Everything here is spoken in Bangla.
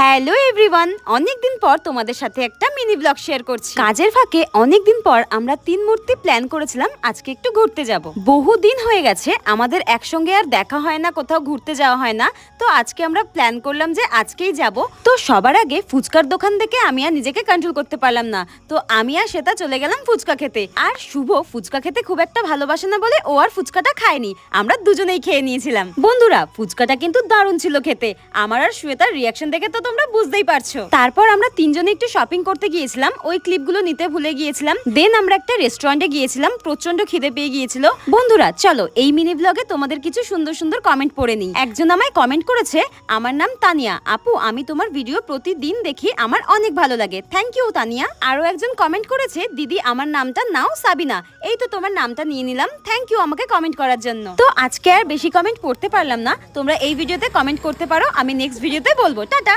হ্যালো এভরিওয়ান, অনেকদিন পর তোমাদের সাথে একটা মিনি ব্লগ শেয়ার করছি। কাজের ফাঁকে অনেকদিন পর আমরা তিন মূর্তি প্ল্যান করেছিলাম আজকে একটু ঘুরতে যাব। বহুদিন হয়ে গেছে আমাদের একসঙ্গে আর দেখা হয় না, কোথাও ঘুরতে যাওয়া হয় না। তো আজকে আমরা প্ল্যান করলাম যে আজকেই যাব। তো সবার আগে ফুচকার দোকান থেকে আমি আর নিজেকে কন্ট্রোল করতে পারলাম না, তো আমি আর শ্বেতা চলে গেলাম ফুচকা খেতে। আর শুভ ফুচকা খেতে খুব একটা ভালোবাসে না বলে ও আর ফুচকাটা খায়নি, আমরা দুজনেই খেয়ে নিয়েছিলাম। বন্ধুরা, ফুচকাটা কিন্তু দারুণ ছিল খেতে। আমার আর শ্বেতার রিয়াকশন দেখে তো তোমরা বুঝতেই পারছো। তারপর আমরা তিনজনে একটু শপিং করতে গিয়েছিলাম, ওই ক্লিপগুলো নিতে ভুলে গিয়েছিলাম। দেন আমরা একটা রেস্টুরেন্টে গিয়েছিলাম, প্রচন্ড খিদে পেয়ে গিয়েছিল। বন্ধুরা চলো এই মিনি ব্লগে তোমাদের কিছু সুন্দর সুন্দর কমেন্ট পড়ে নিই। একজন আমায় কমেন্ট করেছে, আমার নাম তানিয়া আপু, আমি তোমার ভিডিও প্রতিদিন দেখি, আমার অনেক ভালো লাগে। Thank you Tania. আরো একজন কমেন্ট করেছে, দিদি আমার নামটা নাও সাবিনা। এই তো তোমার নামটা নিয়ে নিলাম, থ্যাংক ইউ আমাকে কমেন্ট করার জন্য। তো আজকে আর বেশি কমেন্ট পড়তে পারলাম না, তোমরা এই ভিডিওতে কমেন্ট করতে পারো, আমি নেক্সট ভিডিওতে বলবো। টাটা।